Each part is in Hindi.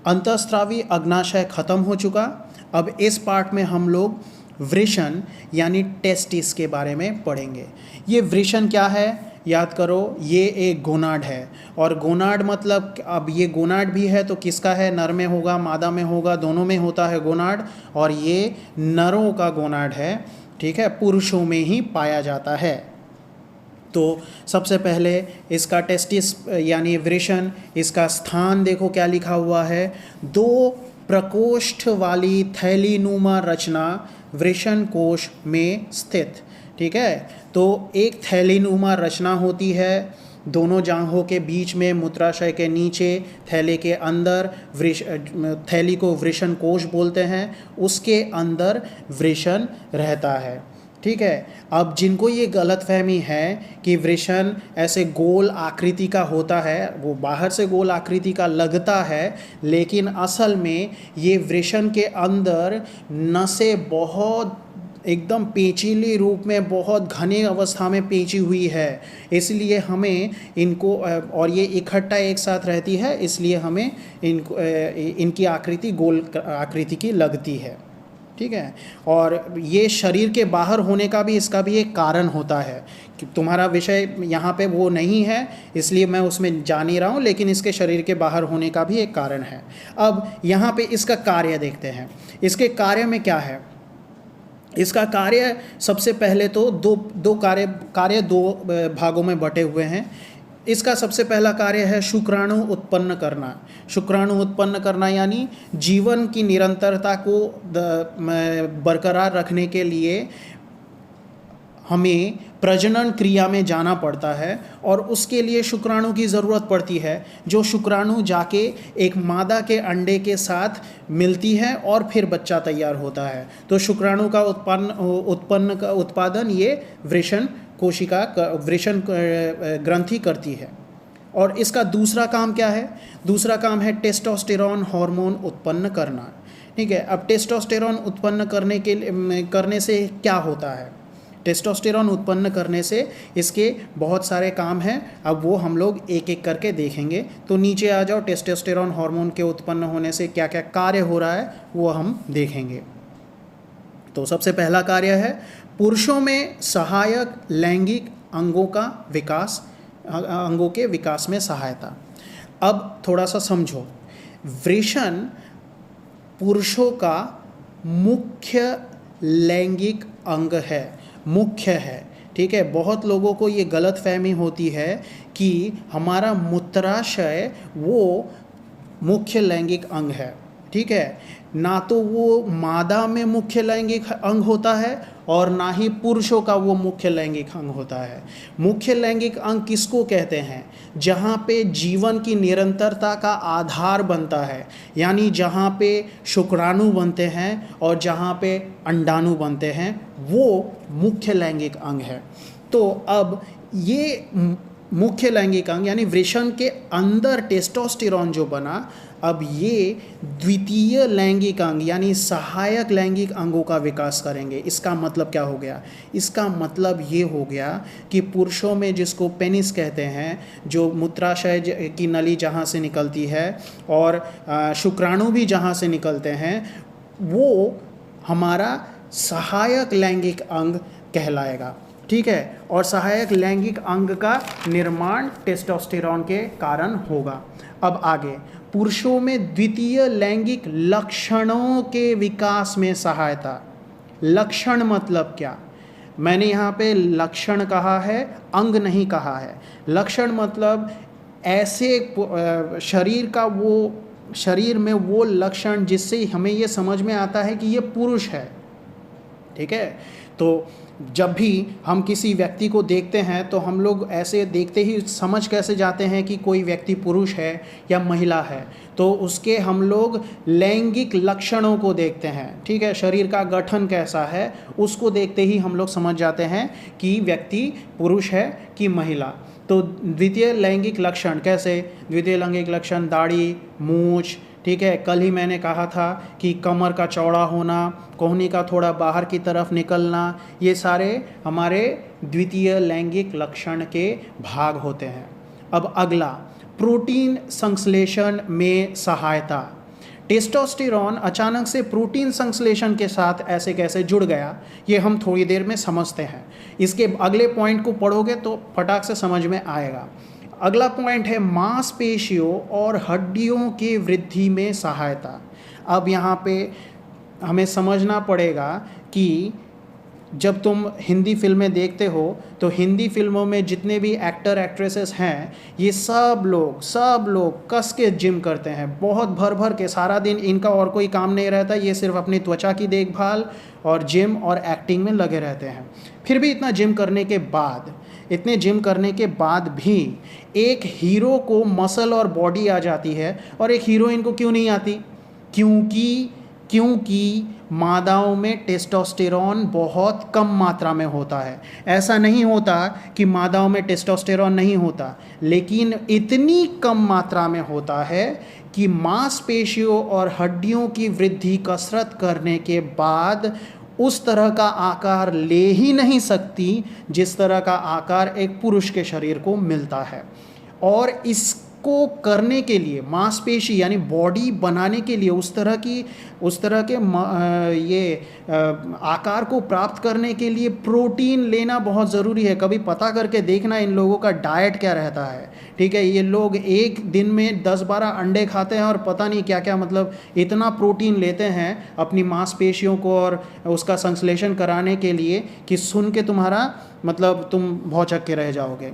अंतःस्रावी अग्नाशय खत्म हो चुका। अब इस पार्ट में हम लोग वृषण यानी टेस्टिस के बारे में पढ़ेंगे। ये वृषण क्या है याद करो, ये एक गोनाड है। और गोनाड मतलब, अब ये गोनाड भी है तो किसका है, नर में होगा मादा में होगा, दोनों में होता है गोनाड। और ये नरों का गोनाड है, ठीक है, पुरुषों में ही पाया जाता है। तो सबसे पहले इसका टेस्टिस यानी वृषण, इसका स्थान देखो क्या लिखा हुआ है, 2 प्रकोष्ठ वाली थैलीनुमा रचना वृषण कोश में स्थित। ठीक है, तो एक थैलीनुमा रचना होती है दोनों जांघों के बीच में, मूत्राशय के नीचे, थैली के अंदर। थैली को वृषण कोश बोलते हैं, उसके अंदर वृषण रहता है। ठीक है, अब जिनको ये गलतफहमी है कि वृषण ऐसे गोल आकृति का होता है, वो बाहर से गोल आकृति का लगता है, लेकिन असल में ये वृषण के अंदर नसें बहुत एकदम पेचीले रूप में, बहुत घने अवस्था में पेंची हुई है। इसलिए हमें इनको, और ये इकट्ठा एक साथ रहती है, इसलिए हमें इनकी आकृति गोल आकृति की लगती है। ठीक है, और ये शरीर के बाहर होने का भी, इसका भी एक कारण होता है कि तुम्हारा विषय यहाँ पे वो नहीं है, इसलिए मैं उसमें जा नहीं रहा हूँ, लेकिन इसके शरीर के बाहर होने का भी एक कारण है। अब यहाँ पे इसका कार्य देखते हैं। इसके कार्य में क्या है, इसका कार्य सबसे पहले तो दो कार्य 2 भागों में बटे हुए हैं। इसका सबसे पहला कार्य है शुक्राणु उत्पन्न करना। शुक्राणु उत्पन्न करना यानी जीवन की निरंतरता को बरकरार रखने के लिए हमें प्रजनन क्रिया में जाना पड़ता है, और उसके लिए शुक्राणु की ज़रूरत पड़ती है, जो शुक्राणु जाके एक मादा के अंडे के साथ मिलती है और फिर बच्चा तैयार होता है। तो शुक्राणु का उत्पादन ये वृषण कोशिका, वृषण ग्रंथि करती है। और इसका दूसरा काम क्या है, दूसरा काम है टेस्टोस्टेरोन हार्मोन उत्पन्न करना। ठीक है, अब टेस्टोस्टेरोन उत्पन्न करने से क्या होता है, टेस्टोस्टेरोन उत्पन्न करने से इसके बहुत सारे काम हैं। अब वो हम लोग एक एक करके देखेंगे। तो नीचे आ जाओ, टेस्टोस्टेरोन हार्मोन के उत्पन्न होने से क्या क्या कार्य हो रहा है वो हम देखेंगे। तो सबसे पहला कार्य है पुरुषों में सहायक लैंगिक अंगों का विकास, अंगों के विकास में सहायता। अब थोड़ा सा समझो, वृषण पुरुषों का मुख्य लैंगिक अंग है, मुख्य है। ठीक है, बहुत लोगों को ये गलत फहमी होती है कि हमारा मूत्राशय वो मुख्य लैंगिक अंग है। ठीक है, ना तो वो मादा में मुख्य लैंगिक अंग होता है और ना ही पुरुषों का वो मुख्य लैंगिक अंग होता है। मुख्य लैंगिक अंग किसको कहते हैं, जहाँ पे जीवन की निरंतरता का आधार बनता है, यानी जहाँ पे शुक्राणु बनते हैं और जहाँ पे अंडाणु बनते हैं, वो मुख्य लैंगिक अंग है। तो अब ये मुख्य लैंगिक अंग यानी वृषण के अंदर टेस्टोस्टेरोन जो बना, अब ये द्वितीय लैंगिक अंग यानी सहायक लैंगिक अंगों का विकास करेंगे। इसका मतलब क्या हो गया, इसका मतलब ये हो गया कि पुरुषों में जिसको पेनिस कहते हैं, जो मूत्राशय की नली जहाँ से निकलती है और शुक्राणु भी जहाँ से निकलते हैं, वो हमारा सहायक लैंगिक अंग कहलाएगा। ठीक है, और सहायक लैंगिक अंग का निर्माण टेस्टोस्टेरोन के कारण होगा। अब आगे, पुरुषों में द्वितीय लैंगिक लक्षणों के विकास में सहायता। लक्षण मतलब क्या, मैंने यहाँ पे लक्षण कहा है, अंग नहीं कहा है। लक्षण मतलब ऐसे शरीर का वो, शरीर में वो लक्षण जिससे हमें ये समझ में आता है कि ये पुरुष है। ठीक है, तो जब भी हम किसी व्यक्ति को देखते हैं तो हम लोग ऐसे देखते ही समझ कैसे जाते हैं कि कोई व्यक्ति पुरुष है या महिला है, तो उसके हम लोग लैंगिक लक्षणों को देखते हैं। ठीक है, शरीर का गठन कैसा है उसको देखते ही हम लोग समझ जाते हैं कि व्यक्ति पुरुष है कि महिला। तो द्वितीय लैंगिक लक्षण कैसे, द्वितीय लैंगिक लक्षण दाढ़ी, मूंछ। ठीक है, कल ही मैंने कहा था कि कमर का चौड़ा होना, कोहनी का थोड़ा बाहर की तरफ निकलना, ये सारे हमारे द्वितीय लैंगिक लक्षण के भाग होते हैं। अब अगला, प्रोटीन संश्लेषण में सहायता। टेस्टोस्टेरॉन अचानक से प्रोटीन संश्लेषण के साथ ऐसे कैसे जुड़ गया, ये हम थोड़ी देर में समझते हैं। इसके अगले पॉइंट को पढ़ोगे तो फटाक से समझ में आएगा। अगला पॉइंट है मांसपेशियों और हड्डियों की वृद्धि में सहायता। अब यहाँ पे हमें समझना पड़ेगा कि जब तुम हिंदी फिल्में देखते हो तो हिंदी फिल्मों में जितने भी एक्टर एक्ट्रेसेस हैं, ये सब लोग कस के जिम करते हैं, बहुत भर भर के। सारा दिन इनका और कोई काम नहीं रहता, ये सिर्फ अपनी त्वचा की देखभाल और जिम और एक्टिंग में लगे रहते हैं। फिर भी इतने जिम करने के बाद भी एक हीरो को मसल और बॉडी आ जाती है और एक हीरोइन को क्यों नहीं आती? क्योंकि मादाओं में टेस्टोस्टेरॉन बहुत कम मात्रा में होता है। ऐसा नहीं होता कि मादाओं में टेस्टोस्टेरॉन नहीं होता, लेकिन इतनी कम मात्रा में होता है कि मांसपेशियों और हड्डियों की वृद्धि कसरत करने के बाद उस तरह का आकार ले ही नहीं सकती जिस तरह का आकार एक पुरुष के शरीर को मिलता है। और इसको करने के लिए मांसपेशी यानी बॉडी बनाने के लिए उस तरह के आकार को प्राप्त करने के लिए प्रोटीन लेना बहुत ज़रूरी है। कभी पता करके देखना इन लोगों का डाइट क्या रहता है, ठीक है? ये लोग एक दिन में 10-12 अंडे खाते हैं और पता नहीं क्या क्या, मतलब इतना प्रोटीन लेते हैं अपनी मांसपेशियों को और उसका संश्लेषण कराने के लिए कि सुन के तुम्हारा मतलब तुम भौचक के रह जाओगे।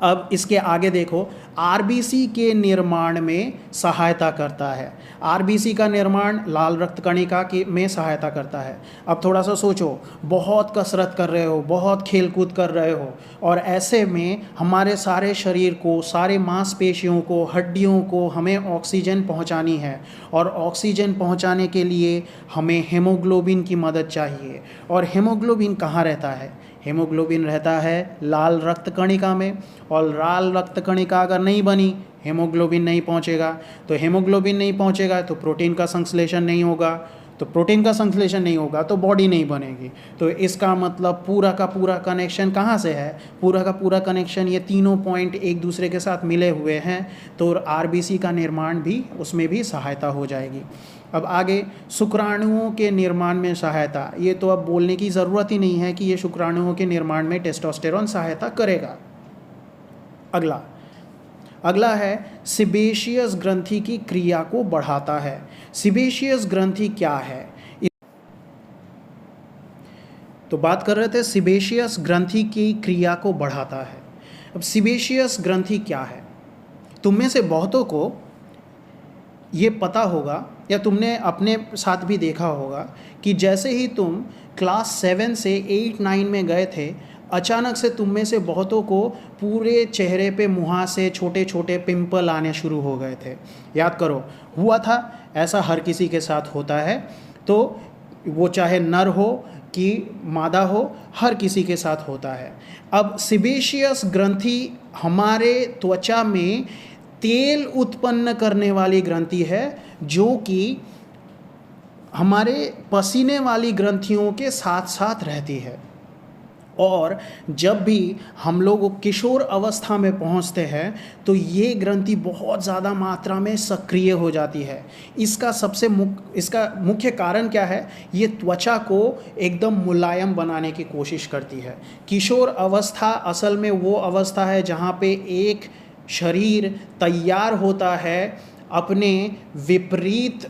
अब इसके आगे देखो, आरबीसी के निर्माण में सहायता करता है। आरबीसी का निर्माण लाल रक्त कणिका में सहायता करता है। अब थोड़ा सा सोचो, बहुत कसरत कर रहे हो, बहुत खेलकूद कर रहे हो, और ऐसे में हमारे सारे शरीर को, सारे मांसपेशियों को, हड्डियों को हमें ऑक्सीजन पहुंचानी है, और ऑक्सीजन पहुंचाने के लिए हमें हेमोग्लोबिन की मदद चाहिए। और हेमोग्लोबिन कहाँ रहता है? हेमोग्लोबिन रहता है लाल रक्त कणिका में, और लाल रक्त कणिका अगर नहीं बनी, हेमोग्लोबिन नहीं पहुंचेगा। तो हेमोग्लोबिन नहीं पहुंचेगा तो प्रोटीन का संश्लेषण नहीं होगा, तो प्रोटीन का संश्लेषण नहीं होगा तो बॉडी नहीं बनेगी। तो इसका मतलब पूरा का पूरा कनेक्शन कहाँ से है? पूरा का पूरा कनेक्शन, ये तीनों पॉइंट एक दूसरे के साथ मिले हुए हैं, तो आरबीसी का निर्माण भी उसमें भी सहायता हो जाएगी। अब आगे, शुक्राणुओं के निर्माण में सहायता। ये तो अब बोलने की ज़रूरत ही नहीं है कि ये शुक्राणुओं के निर्माण में टेस्टोस्टेरॉन सहायता करेगा। अगला है सीबेशियस ग्रंथि की क्रिया को बढ़ाता है। सीबेशियस ग्रंथि क्या है? तो बात कर रहे थे सीबेशियस ग्रंथि की क्रिया को बढ़ाता है। अब सीबेशियस ग्रंथि क्या है? तुम में से बहुतों को ये पता होगा या तुमने अपने साथ भी देखा होगा कि जैसे ही तुम क्लास 7 से 8-9 में गए थे, अचानक से तुम में से बहुतों को पूरे चेहरे पे मुहासे, छोटे छोटे पिंपल आने शुरू हो गए थे। याद करो, हुआ था ऐसा? हर किसी के साथ होता है। तो वो चाहे नर हो कि मादा हो, हर किसी के साथ होता है। अब सीबेशियस ग्रंथि हमारे त्वचा में तेल उत्पन्न करने वाली ग्रंथि है, जो कि हमारे पसीने वाली ग्रंथियों के साथ साथ रहती है। और जब भी हम लोग किशोर अवस्था में पहुंचते हैं तो ये ग्रंथि बहुत ज़्यादा मात्रा में सक्रिय हो जाती है। इसका मुख्य कारण क्या है? ये त्वचा को एकदम मुलायम बनाने की कोशिश करती है। किशोर अवस्था असल में वो अवस्था है जहाँ पे एक शरीर तैयार होता है अपने विपरीत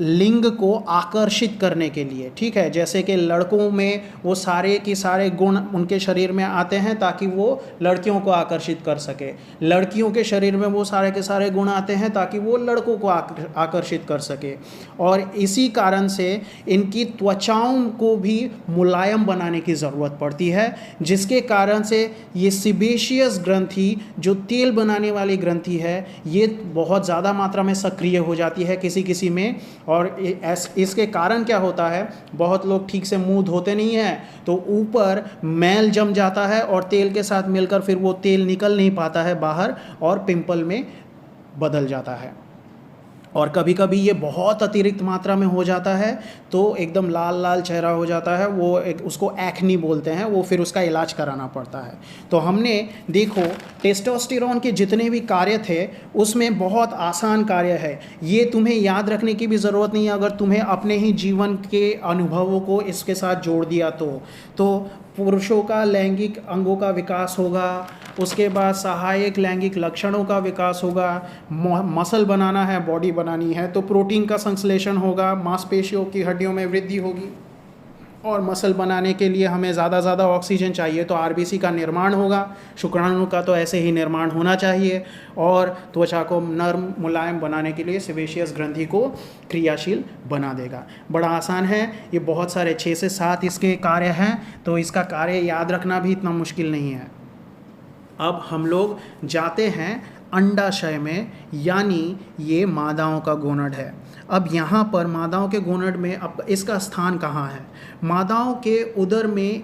लिंग को आकर्षित करने के लिए, ठीक है? जैसे कि लड़कों में वो सारे के सारे गुण उनके शरीर में आते हैं ताकि वो लड़कियों को आकर्षित कर सके, लड़कियों के शरीर में वो सारे के सारे गुण आते हैं ताकि वो लड़कों को आकर्षित कर सके। और इसी कारण से इनकी त्वचाओं को भी मुलायम बनाने की ज़रूरत पड़ती है, जिसके कारण से ये सीबेशियस ग्रंथि जो तेल बनाने वाली ग्रंथि है, ये बहुत ज़्यादा मात्रा में सक्रिय हो जाती है किसी किसी में। और इसके कारण क्या होता है? बहुत लोग ठीक से मुंह धोते नहीं हैं, तो ऊपर मैल जम जाता है और तेल के साथ मिलकर फिर वो तेल निकल नहीं पाता है बाहर और पिंपल में बदल जाता है। और कभी कभी ये बहुत अतिरिक्त मात्रा में हो जाता है तो एकदम लाल लाल चेहरा हो जाता है, वो एक उसको एक्नी बोलते हैं, वो फिर उसका इलाज कराना पड़ता है। तो हमने देखो टेस्टोस्टेरोन के जितने भी कार्य थे उसमें बहुत आसान कार्य है, ये तुम्हें याद रखने की भी ज़रूरत नहीं है अगर तुम्हें अपने ही जीवन के अनुभवों को इसके साथ जोड़ दिया तो पुरुषों का लैंगिक अंगों का विकास होगा, उसके बाद सहायक लैंगिक लक्षणों का विकास होगा, मसल बनाना है, बॉडी बनानी है तो प्रोटीन का संश्लेषण होगा, मांसपेशियों की हड्डियों में वृद्धि होगी, और मसल बनाने के लिए हमें ज़्यादा ऑक्सीजन चाहिए तो आरबीसी का निर्माण होगा, शुक्राणु का तो ऐसे ही निर्माण होना चाहिए, और त्वचा को नर्म मुलायम बनाने के लिए सेबेशियस ग्रंथि को क्रियाशील बना देगा। बड़ा आसान है, ये बहुत सारे 6 से 7 इसके कार्य हैं, तो इसका कार्य याद रखना भी इतना मुश्किल नहीं है। अब हम लोग जाते हैं अंडाशय में, यानी ये मादाओं का गोनड है। अब यहाँ पर मादाओं के गोनड में अब इसका स्थान कहाँ है? मादाओं के उदर में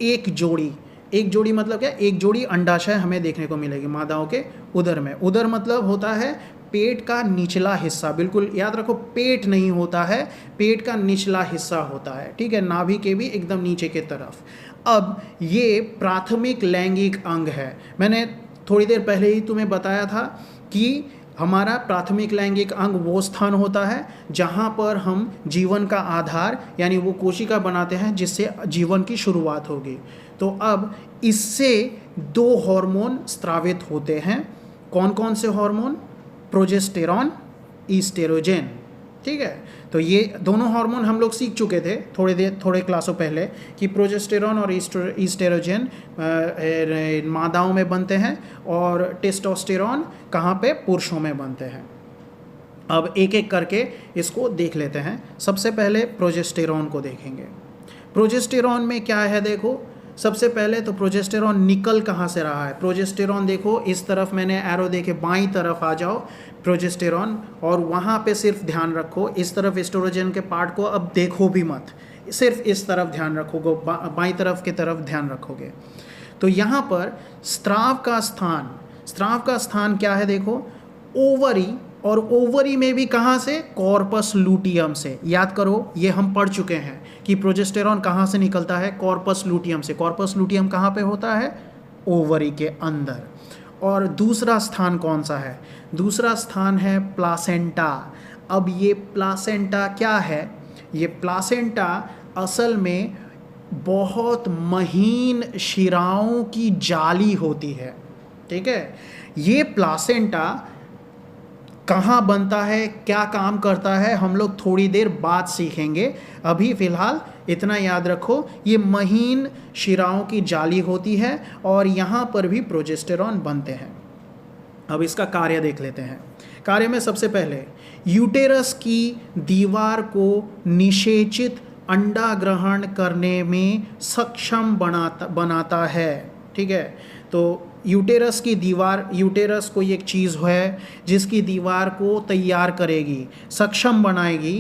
एक जोड़ी मतलब क्या? एक जोड़ी अंडाशय हमें देखने को मिलेगी मादाओं के उदर में। उदर मतलब होता है पेट का निचला हिस्सा, बिल्कुल याद रखो, पेट नहीं होता है, पेट का निचला हिस्सा होता है, ठीक है, नाभि के भी एकदम नीचे के तरफ। अब ये प्राथमिक लैंगिक अंग है। मैंने थोड़ी देर पहले ही तुम्हें बताया था कि हमारा प्राथमिक लैंगिक अंग वो स्थान होता है जहाँ पर हम जीवन का आधार यानी वो कोशिका बनाते हैं जिससे जीवन की शुरुआत होगी। तो अब इससे 2 हार्मोन स्रावित होते हैं। कौन कौन से हार्मोन? प्रोजेस्टेरॉन, ईस्ट्रोजन, ठीक है। तो ये दोनों हार्मोन हम लोग सीख चुके थे थोड़े क्लासों पहले कि प्रोजेस्टेरॉन और ईस्ट्रोजन मादाओं में बनते हैं और टेस्टोस्टेरॉन कहाँ पे? पुरुषों में बनते हैं। अब एक एक करके इसको देख लेते हैं। सबसे पहले प्रोजेस्टेरॉन को देखेंगे। प्रोजेस्टेरॉन में क्या है देखो, सबसे पहले तो प्रोजेस्टेरॉन निकल कहाँ से रहा है? प्रोजेस्टेरॉन देखो इस तरफ, मैंने एरो देखे, बाईं तरफ आ जाओ प्रोजेस्टेरॉन, और वहाँ पे सिर्फ ध्यान रखो, इस तरफ एस्ट्रोजन के पार्ट को अब देखो भी मत, सिर्फ इस तरफ ध्यान रखोगे, बाईं तरफ की तरफ ध्यान रखोगे। तो यहाँ पर स्राव का स्थान क्या है देखो? ओवरी, और ओवरी में भी कहाँ से? कॉर्पस लूटियम से। याद करो, ये हम पढ़ चुके हैं कि प्रोजेस्टेरॉन कहाँ से निकलता है? कॉर्पस लूटियम से। कॉर्पस लूटियम कहाँ पे होता है? ओवरी के अंदर। और दूसरा स्थान कौन सा है? दूसरा स्थान है प्लासेंटा। अब ये प्लासेंटा क्या है? ये प्लासेंटा असल में बहुत महीन शिराओं की जाली होती है, ठीक है। ये प्लासेंटा कहाँ बनता है, क्या काम करता है, हम लोग थोड़ी देर बाद सीखेंगे। अभी फ़िलहाल इतना याद रखो, ये महीन शिराओं की जाली होती है और यहाँ पर भी प्रोजेस्टेरॉन बनते हैं। अब इसका कार्य देख लेते हैं। कार्य में सबसे पहले यूटेरस की दीवार को निषेचित अंडा ग्रहण करने में सक्षम बनाता है, ठीक है। तो यूटेरस की दीवार, यूटेरस कोई एक चीज़ है जिसकी दीवार को तैयार करेगी, सक्षम बनाएगी,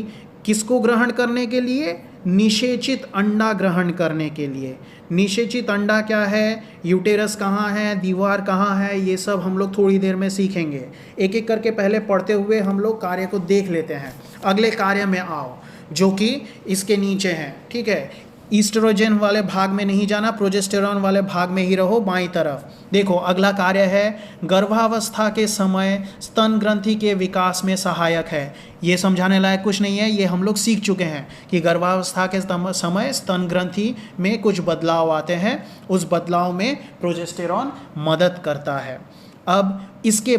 किसको ग्रहण करने के लिए? निषेचित अंडा ग्रहण करने के लिए। निषेचित अंडा क्या है, यूटेरस कहाँ है, दीवार कहाँ है, ये सब हम लोग थोड़ी देर में सीखेंगे। एक एक करके पहले पढ़ते हुए हम लोग कार्य को देख लेते हैं। अगले कार्य में आओ जो कि इसके नीचे हैं, ठीक है। ईस्ट्रोजन वाले भाग में नहीं जाना, प्रोजेस्टेरॉन वाले भाग में ही रहो, बाईं तरफ देखो। अगला कार्य है गर्भावस्था के समय स्तन ग्रंथि के विकास में सहायक है। ये समझाने लायक कुछ नहीं है, ये हम लोग सीख चुके हैं कि गर्भावस्था के समय स्तन ग्रंथि में कुछ बदलाव आते हैं, उस बदलाव में प्रोजेस्टेरॉन मदद करता है। अब इसके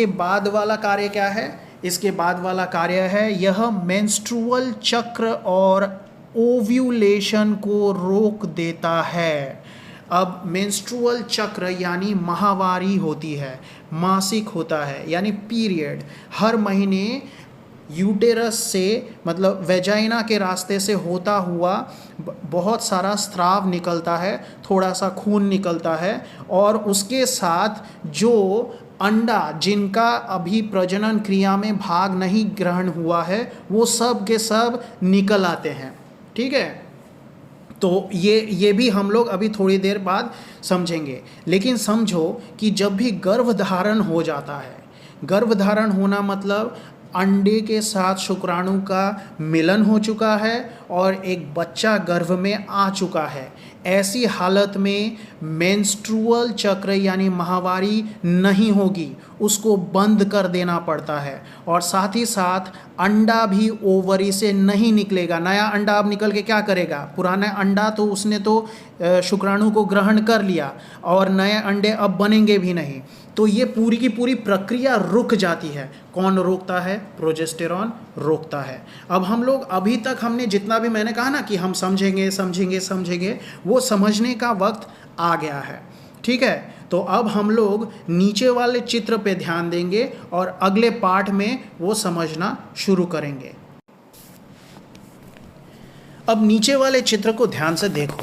बाद वाला कार्य क्या है? इसके बाद वाला कार्य है यह मेंस्ट्रुअल चक्र और ओव्यूलेशन को रोक देता है। अब मेंस्ट्रुअल चक्र यानी माहवारी होती है, मासिक होता है यानी पीरियड। हर महीने यूटेरस से मतलब वेजाइना के रास्ते से होता हुआ बहुत सारा स्राव निकलता है, थोड़ा सा खून निकलता है, और उसके साथ जो अंडा जिनका अभी प्रजनन क्रिया में भाग नहीं ग्रहण हुआ है वो सब के सब निकल आते हैं, ठीक है। तो ये भी हम लोग अभी थोड़ी देर बाद समझेंगे। लेकिन समझो कि जब भी गर्भ धारण हो जाता है, गर्भधारण होना मतलब अंडे के साथ शुक्राणु का मिलन हो चुका है और एक बच्चा गर्भ में आ चुका है। ऐसी हालत में मेंस्ट्रुअल चक्र यानी माहवारी नहीं होगी, उसको बंद कर देना पड़ता है। और साथ ही साथ अंडा भी ओवरी से नहीं निकलेगा। नया अंडा अब निकल के क्या करेगा? पुराना अंडा तो उसने तो शुक्राणु को ग्रहण कर लिया और नए अंडे अब बनेंगे भी नहीं। तो ये पूरी की पूरी प्रक्रिया रुक जाती है। कौन रोकता है? प्रोजेस्टेरॉन रोकता है। अब हम लोग अभी तक हमने जितना भी मैंने कहा ना कि हम समझेंगे समझेंगे समझेंगे, वो समझने का वक्त आ गया है। ठीक है, तो अब हम लोग नीचे वाले चित्र पे ध्यान देंगे और अगले पार्ट में वो समझना शुरू करेंगे। अब नीचे वाले चित्र को ध्यान से देखो।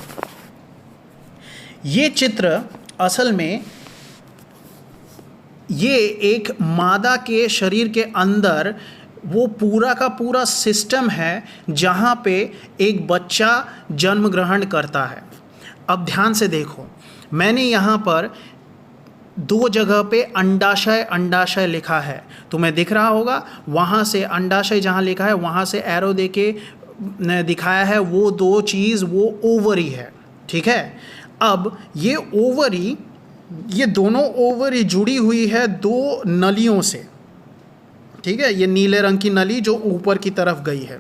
ये चित्र असल में ये एक मादा के शरीर के अंदर वो पूरा का पूरा सिस्टम है जहाँ पे एक बच्चा जन्म ग्रहण करता है। अब ध्यान से देखो, मैंने यहाँ पर 2 जगह पे अंडाशय अंडाशय लिखा है, तुम्हें दिख रहा होगा। वहाँ से अंडाशय जहाँ लिखा है वहाँ से एरो देके दिखाया है, वो 2 चीज़ वो ओवरी है। ठीक है, अब ये ओवरी, ये दोनों ओवरी जुड़ी हुई है 2 नलियों से। ठीक है, ये नीले रंग की नली जो ऊपर की तरफ गई है,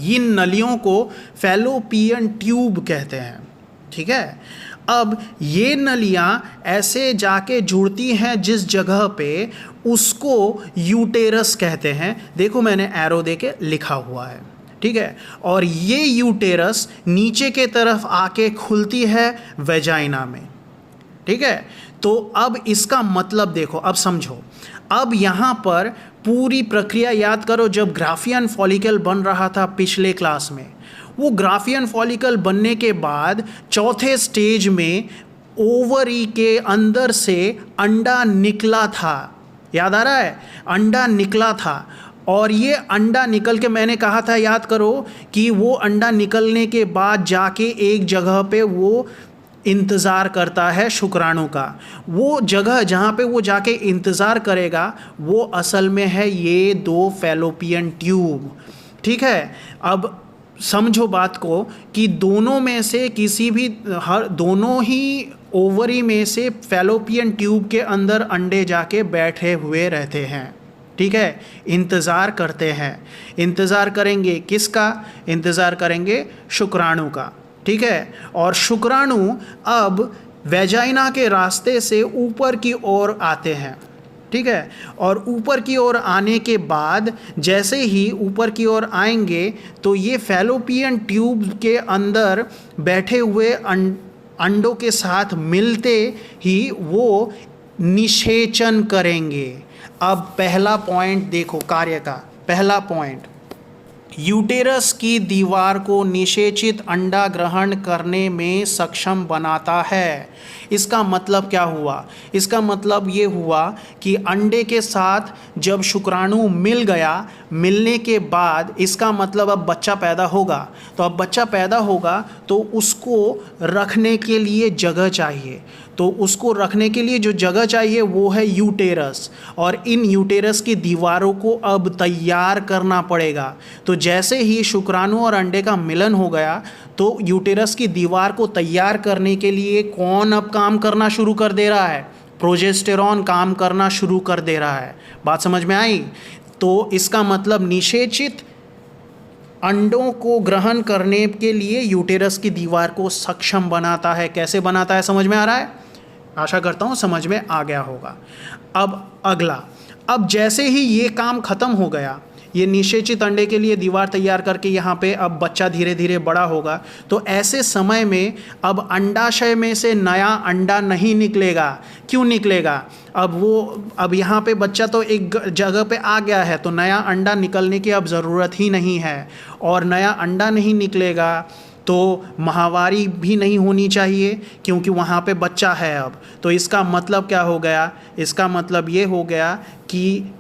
इन नलियों को फैलोपियन ट्यूब कहते हैं। ठीक है, अब ये नलियाँ ऐसे जाके जुड़ती हैं जिस जगह पे, उसको यूटेरस कहते हैं। देखो मैंने एरो देके लिखा हुआ है। ठीक है, और ये यूटेरस नीचे के तरफ आके खुलती है वेजाइना में। ठीक है, तो अब इसका मतलब देखो, अब समझो। अब यहाँ पर पूरी प्रक्रिया याद करो। जब ग्राफियन फॉलिकल बन रहा था पिछले क्लास में, वो ग्राफियन फॉलिकल बनने के बाद चौथे स्टेज में ओवरी के अंदर से अंडा निकला था। याद आ रहा है? अंडा निकला था और ये अंडा निकल के, मैंने कहा था याद करो कि वो अंडा निकलने के बाद जाके एक जगह पे वो इंतज़ार करता है शुक्राणु का। वो जगह जहाँ पे वो जाके इंतज़ार करेगा वो असल में है ये 2 फैलोपियन ट्यूब। ठीक है, अब समझो बात को कि दोनों में से किसी भी, हर दोनों ही ओवरी में से फैलोपियन ट्यूब के अंदर अंडे जाके बैठे हुए रहते हैं। ठीक है, इंतज़ार करते हैं। इंतज़ार करेंगे किसका? इंतज़ार करेंगे शुक्राणु का। ठीक है, और शुक्राणु अब वेजाइना के रास्ते से ऊपर की ओर आते हैं। ठीक है, और ऊपर की ओर आने के बाद जैसे ही ऊपर की ओर आएंगे तो ये फैलोपियन ट्यूब के अंदर बैठे हुए अंडों के साथ मिलते ही वो निषेचन करेंगे। अब पहला पॉइंट देखो, कार्य का पहला पॉइंट, यूटेरस की दीवार को निषेचित अंडा ग्रहण करने में सक्षम बनाता है। इसका मतलब क्या हुआ? इसका मतलब ये हुआ कि अंडे के साथ जब शुक्राणु मिल गया, मिलने के बाद इसका मतलब अब बच्चा पैदा होगा। तो अब बच्चा पैदा होगा तो उसको रखने के लिए जगह चाहिए। तो उसको रखने के लिए जो जगह चाहिए वो है यूटेरस, और इन यूटेरस की दीवारों को अब तैयार करना पड़ेगा। तो जैसे ही शुक्राणु और अंडे का मिलन हो गया तो यूटेरस की दीवार को तैयार करने के लिए कौन अब काम करना शुरू कर दे रहा है? प्रोजेस्टेरॉन काम करना शुरू कर दे रहा है। बात समझ में आई? तो इसका मतलब निषेचित अंडों को ग्रहण करने के लिए यूटेरस की दीवार को सक्षम बनाता है। कैसे बनाता है, समझ में आ रहा है? आशा करता हूँ समझ में आ गया होगा। अब अगला, अब जैसे ही ये काम खत्म हो गया, ये निषेचित अंडे के लिए दीवार तैयार करके यहाँ पे अब बच्चा धीरे धीरे बड़ा होगा, तो ऐसे समय में अब अंडाशय में से नया अंडा नहीं निकलेगा। क्यों निकलेगा? अब यहाँ पे बच्चा तो एक जगह पे आ गया है, तो नया अंडा निकलने की अब ज़रूरत ही नहीं है। और नया अंडा नहीं निकलेगा तो माहवारी भी नहीं होनी चाहिए क्योंकि वहाँ पे बच्चा है अब। तो इसका मतलब क्या हो गया? इसका मतलब ये हो गया कि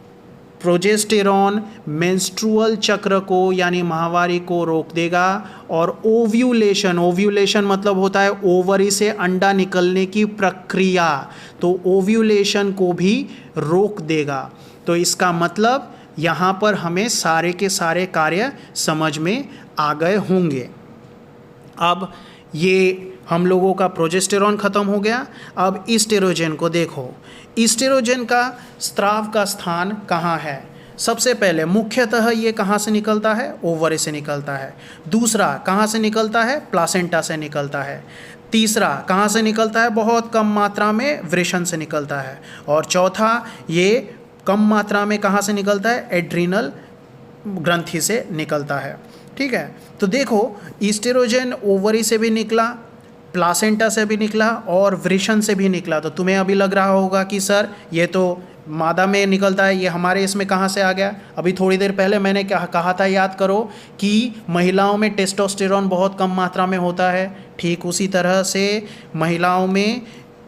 प्रोजेस्टेरॉन मेंस्ट्रुअल चक्र को यानी माहवारी को रोक देगा और ओव्यूलेशन मतलब होता है ओवरी से अंडा निकलने की प्रक्रिया, तो ओव्यूलेशन को भी रोक देगा। तो इसका मतलब यहाँ पर हमें सारे के सारे कार्य समझ में आ गए होंगे। अब ये हम लोगों का प्रोजेस्टेरॉन खत्म हो गया। अब ईस्ट्रोजन को देखो, ईस्ट्रोजन का स्राव का स्थान कहाँ है? सबसे पहले मुख्यतः ये कहाँ से निकलता है? ओवरी से निकलता है। दूसरा कहाँ से निकलता है? प्लासेंटा से निकलता है। तीसरा कहाँ से निकलता है? बहुत कम मात्रा में वृषण से निकलता है। और चौथा ये कम मात्रा में कहाँ से निकलता है? एड्रिनल ग्रंथि से निकलता है। ठीक है, तो देखो ईस्ट्रोजन ओवरी से भी निकला, प्लासेंटा से भी निकला और वृषण से भी निकला। तो तुम्हें अभी लग रहा होगा कि सर ये तो मादा में निकलता है, ये हमारे इसमें कहाँ से आ गया? अभी थोड़ी देर पहले मैंने कहा था, याद करो कि महिलाओं में टेस्टोस्टेरॉन बहुत कम मात्रा में होता है। ठीक उसी तरह से महिलाओं में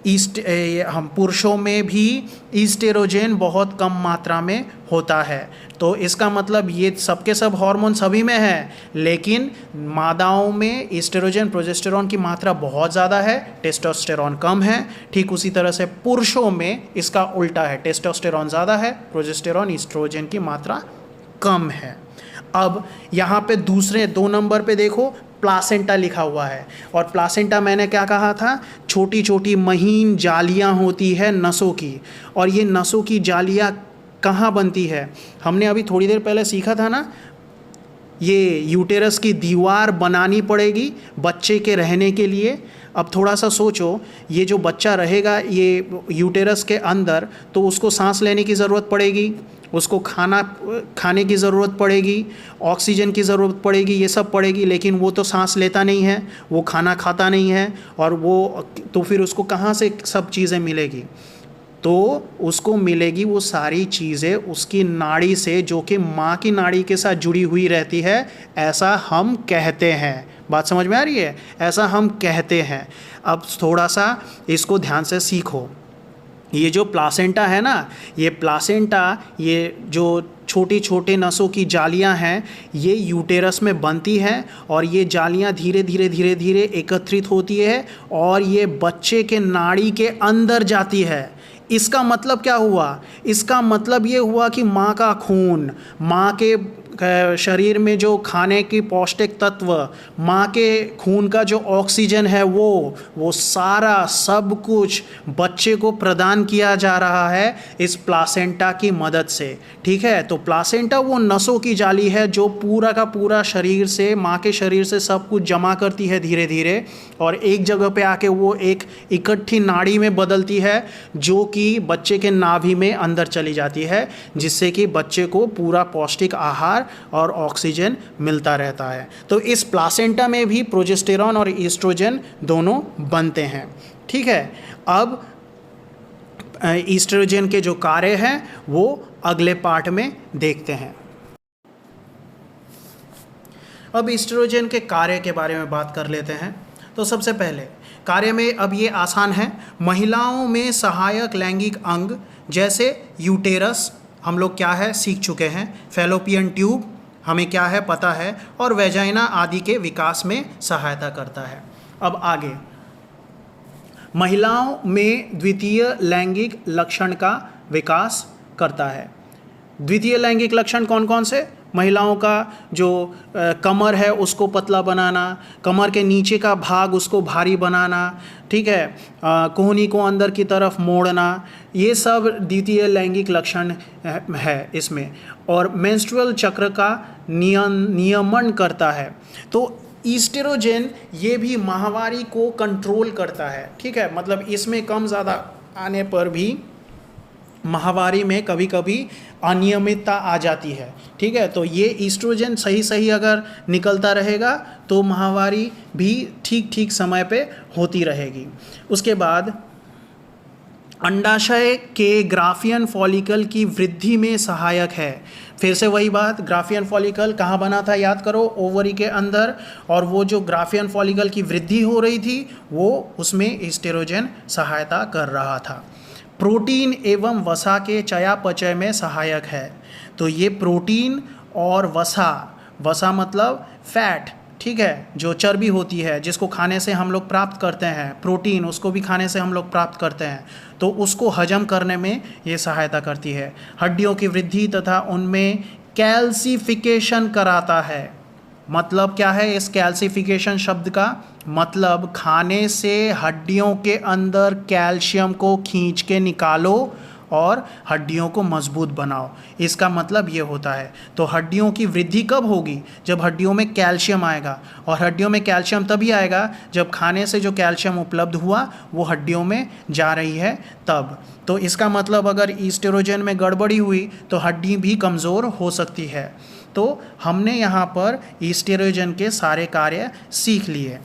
हम पुरुषों में भी ईस्ट्रोजन बहुत कम मात्रा में होता है। तो इसका मतलब ये सबके सब हार्मोन सभी में है, लेकिन मादाओं में ईस्ट्रोजन प्रोजेस्टेरॉन की मात्रा बहुत ज़्यादा है, टेस्टोस्टेरॉन कम है। ठीक उसी तरह से पुरुषों में इसका उल्टा है, टेस्टोस्टेरॉन ज़्यादा है, प्रोजेस्टेरॉन ईस्ट्रोजन की मात्रा कम है। अब यहाँ पे दूसरे 2 नंबर पे देखो प्लासेंटा लिखा हुआ है, और प्लासेंटा मैंने क्या कहा था? छोटी छोटी महीन जालियाँ होती है नसों की, और ये नसों की जालियाँ कहाँ बनती है? हमने अभी थोड़ी देर पहले सीखा था ना, ये यूटेरस की दीवार बनानी पड़ेगी बच्चे के रहने के लिए। अब थोड़ा सा सोचो, ये जो बच्चा रहेगा ये यूटेरस के अंदर, तो उसको सांस लेने की ज़रूरत पड़ेगी, उसको खाने की ज़रूरत पड़ेगी, ऑक्सीजन की ज़रूरत पड़ेगी, ये सब पड़ेगी, लेकिन वो तो सांस लेता नहीं है, वो खाना खाता नहीं है, और वो तो फिर उसको कहाँ से सब चीज़ें मिलेगी? तो उसको मिलेगी वो सारी चीज़ें उसकी नाड़ी से, जो कि माँ की नाड़ी के साथ जुड़ी हुई रहती है, ऐसा हम कहते हैं। बात समझ में आ रही है? ऐसा हम कहते हैं। अब थोड़ा सा इसको ध्यान से सीखो। ये जो प्लासेंटा है ना, ये प्लासेंटा, ये जो छोटी छोटे नसों की जालियां हैं, ये यूटेरस में बनती हैं, और ये जालियां धीरे धीरे एकत्रित होती है और ये बच्चे के नाड़ी के अंदर जाती है। इसका मतलब क्या हुआ? इसका मतलब ये हुआ कि माँ का खून, माँ के शरीर में जो खाने की पौष्टिक तत्व, माँ के खून का जो ऑक्सीजन है, वो सारा सब कुछ बच्चे को प्रदान किया जा रहा है इस प्लासेंटा की मदद से। ठीक है, तो प्लासेंटा वो नसों की जाली है जो पूरा का पूरा शरीर से, माँ के शरीर से सब कुछ जमा करती है धीरे धीरे, और एक जगह पे आके वो एक इकट्ठी नाड़ी में बदलती है, जो कि बच्चे के नाभि में अंदर चली जाती है, जिससे कि बच्चे को पूरा पौष्टिक आहार और ऑक्सीजन मिलता रहता है। तो इस प्लासेंटा में भी प्रोजेस्टेरॉन और ईस्ट्रोजन दोनों बनते हैं। ठीक है, अब ईस्ट्रोजन के जो कार्य हैं वो अगले पार्ट में देखते हैं। अब ईस्ट्रोजन के कार्य के बारे में बात कर लेते हैं। तो सबसे पहले कार्य में अब ये आसान है। महिलाओं में सहायक लैंगिक अंग जैसे यूटेरस हम लोग क्या है सीख चुके हैं, फैलोपियन ट्यूब हमें क्या है पता है, और वेजाइना आदि के विकास में सहायता करता है। अब आगे, महिलाओं में द्वितीय लैंगिक लक्षण का विकास करता है। द्वितीय लैंगिक लक्षण कौन कौन से? महिलाओं का जो कमर है उसको पतला बनाना, कमर के नीचे का भाग उसको भारी बनाना, ठीक है, कोहनी को अंदर की तरफ मोड़ना, ये सब द्वितीय लैंगिक लक्षण है इसमें। और मेंस्ट्रुअल चक्र का नियमन करता है। तो ईस्ट्रोजन ये भी माहवारी को कंट्रोल करता है। ठीक है, मतलब इसमें कम ज़्यादा आने पर भी माहवारी में कभी कभी अनियमितता आ जाती है। ठीक है, तो ये ईस्ट्रोजन सही अगर निकलता रहेगा तो माहवारी भी ठीक समय पे होती रहेगी। उसके बाद अंडाशय के ग्राफियन फॉलिकल की वृद्धि में सहायक है। फिर से वही बात, ग्राफियन फॉलिकल कहाँ बना था याद करो, ओवरी के अंदर, और वो जो ग्राफियन फॉलिकल की वृद्धि हो रही थी वो उसमें ईस्ट्रोजन सहायता कर रहा था। प्रोटीन एवं वसा के चयापचय में सहायक है। तो ये प्रोटीन और वसा, वसा मतलब फैट, ठीक है, जो चर्बी होती है जिसको खाने से हम लोग प्राप्त करते हैं, प्रोटीन उसको भी खाने से हम लोग प्राप्त करते हैं, तो उसको हजम करने में ये सहायता करती है। हड्डियों की वृद्धि तथा उनमें कैल्सिफिकेशन कराता है। मतलब क्या है इस कैल्सिफिकेशन शब्द का? मतलब खाने से हड्डियों के अंदर कैल्शियम को खींच के निकालो और हड्डियों को मजबूत बनाओ, इसका मतलब ये होता है। तो हड्डियों की वृद्धि कब होगी? जब हड्डियों में कैल्शियम आएगा, और हड्डियों में कैल्शियम तभी आएगा जब खाने से जो कैल्शियम उपलब्ध हुआ वो हड्डियों में जा रही है तब। तो इसका मतलब अगर ईस्ट्रोजन में गड़बड़ी हुई तो हड्डी भी कमज़ोर हो सकती है। तो हमने यहाँ पर ईस्ट्रोजन के सारे कार्य सीख लिए।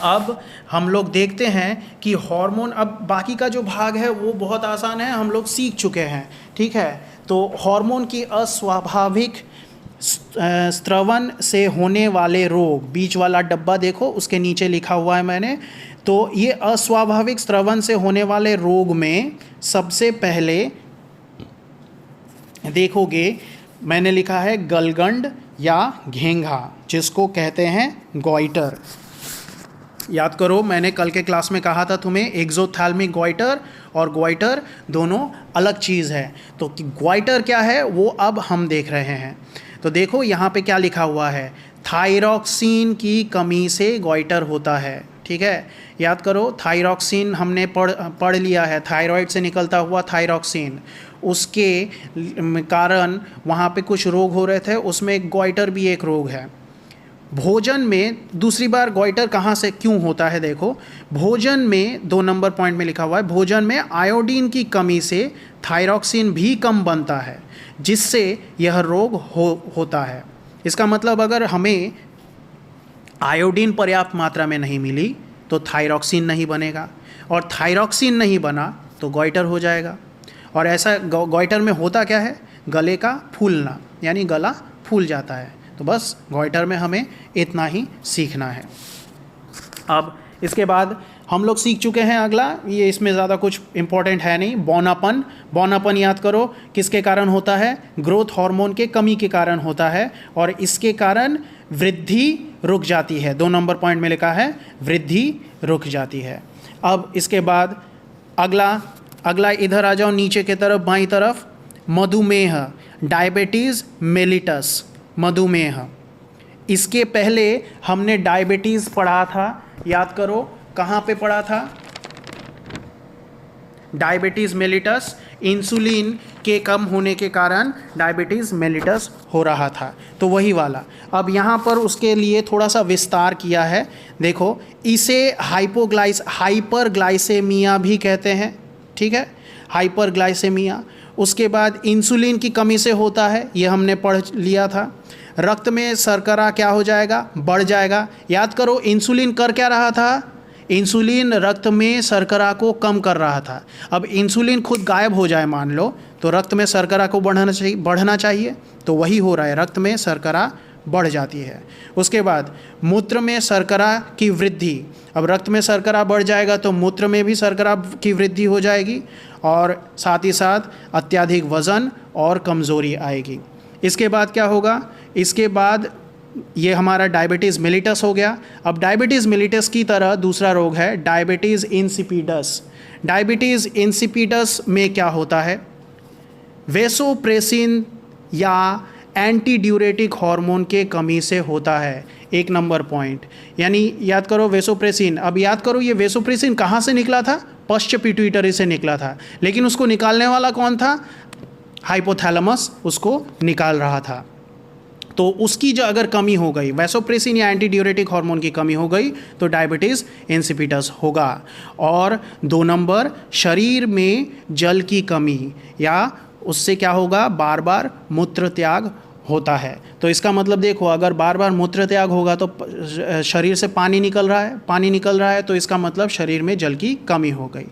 अब हम लोग देखते हैं कि हार्मोन, अब बाकी का जो भाग है वो बहुत आसान है, हम लोग सीख चुके हैं, ठीक है। तो हार्मोन की अस्वाभाविक स्रवण से होने वाले रोग, बीच वाला डब्बा देखो उसके नीचे लिखा हुआ है मैंने। तो ये अस्वाभाविक स्रवण से होने वाले रोग में सबसे पहले देखोगे मैंने लिखा है गलगंड या घेंघा, जिसको कहते हैं गॉइटर। याद करो मैंने कल के क्लास में कहा था तुम्हें एक्सोथैल्मिक गॉइटर और गॉइटर दोनों अलग चीज़ है। तो गॉइटर क्या है वो अब हम देख रहे हैं। तो देखो यहाँ पे क्या लिखा हुआ है, थायरॉक्सिन की कमी से गॉइटर होता है, ठीक है। याद करो थायरॉक्सिन हमने पढ़ लिया है, थायराइड से निकलता हुआ थायरॉक्सिन, उसके कारण वहाँ पे कुछ रोग हो रहे थे, उसमें गॉइटर भी एक रोग है। भोजन में दूसरी बार गॉइटर कहाँ से क्यों होता है? देखो भोजन में 2 नंबर पॉइंट में लिखा हुआ है, भोजन में आयोडीन की कमी से थायरॉक्सिन भी कम बनता है, जिससे यह रोग होता है। इसका मतलब अगर हमें आयोडीन पर्याप्त मात्रा में नहीं मिली तो थायरॉक्सिन नहीं बनेगा, और थायरॉक्सिन नहीं बना तो गॉइटर हो जाएगा। और ऐसा गॉइटर में होता क्या है? गले का फूलना, यानी गला फूल जाता है। तो बस गॉइटर में हमें इतना ही सीखना है। अब इसके बाद हम लोग सीख चुके हैं अगला, ये इसमें ज़्यादा कुछ इंपॉर्टेंट है नहीं, बौनापन। बौनापन याद करो किसके कारण होता है? ग्रोथ हार्मोन के कमी के कारण होता है, और इसके कारण वृद्धि रुक जाती है। 2 नंबर पॉइंट में लिखा है वृद्धि रुक जाती है। अब इसके बाद अगला इधर आ जाओ नीचे की तरफ, बाईं तरफ, मधुमेह, डायबिटीज़ मेलिटस, मधुमेह। इसके पहले हमने डायबिटीज़ पढ़ा था, याद करो कहाँ पे पढ़ा था? डायबिटीज़ मेलिटस, इंसुलिन के कम होने के कारण डायबिटीज़ मेलिटस हो रहा था, तो वही वाला। अब यहाँ पर उसके लिए थोड़ा सा विस्तार किया है। देखो इसे हाइपरग्लाइसेमिया भी कहते हैं, ठीक है, हाइपरग्लाइसेमिया। उसके बाद इंसुलिन की कमी से होता है, ये हमने पढ़ लिया था। रक्त में शर्करा क्या हो जाएगा? बढ़ जाएगा। याद करो इंसुलिन कर क्या रहा था? इंसुलिन रक्त में शर्करा को कम कर रहा था। अब इंसुलिन खुद गायब हो जाए मान लो, तो रक्त में शर्करा को बढ़ना चाहिए, तो वही हो रहा है, रक्त में शर्करा बढ़ जाती है। उसके बाद मूत्र में शर्करा की वृद्धि, अब रक्त में शर्करा बढ़ जाएगा तो मूत्र में भी शर्करा की वृद्धि हो जाएगी, और साथ ही साथ अत्यधिक वज़न और कमज़ोरी आएगी। इसके बाद क्या होगा? इसके बाद ये हमारा डायबिटीज़ मेलिटस हो गया। अब डायबिटीज़ मेलिटस की तरह दूसरा रोग है डायबिटीज़ इंसिपिडस। डायबिटीज़ इंसिपिडस में क्या होता है? वेसोप्रेसिन या एंटी ड्यूरेटिक हार्मोन के कमी से होता है। 1 नंबर पॉइंट, यानी याद करो वेसोप्रेसिन। अब याद करो ये वेसोप्रेसिन कहाँ से निकला था? पश्च पिट्यूटरी से निकला था, लेकिन उसको निकालने वाला कौन था? हाइपोथैलेमस उसको निकाल रहा था। तो उसकी जो अगर कमी हो गई, वैसोप्रेसिन या एंटी ड्यूरेटिक हार्मोन की कमी हो गई, तो डायबिटीज़ इंसिपिडस होगा। और 2 नंबर, शरीर में जल की कमी, या उससे क्या होगा? बार बार मूत्र त्याग होता है। तो इसका मतलब देखो अगर बार बार मूत्र त्याग होगा तो शरीर से पानी निकल रहा है, तो इसका मतलब शरीर में जल की कमी हो गई।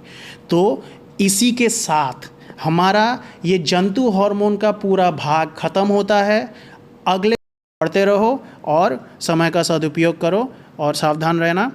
तो इसी के साथ हमारा ये जंतु हार्मोन का पूरा भाग खत्म होता है। अगले पढ़ते रहो और समय का सदुपयोग करो और सावधान रहना।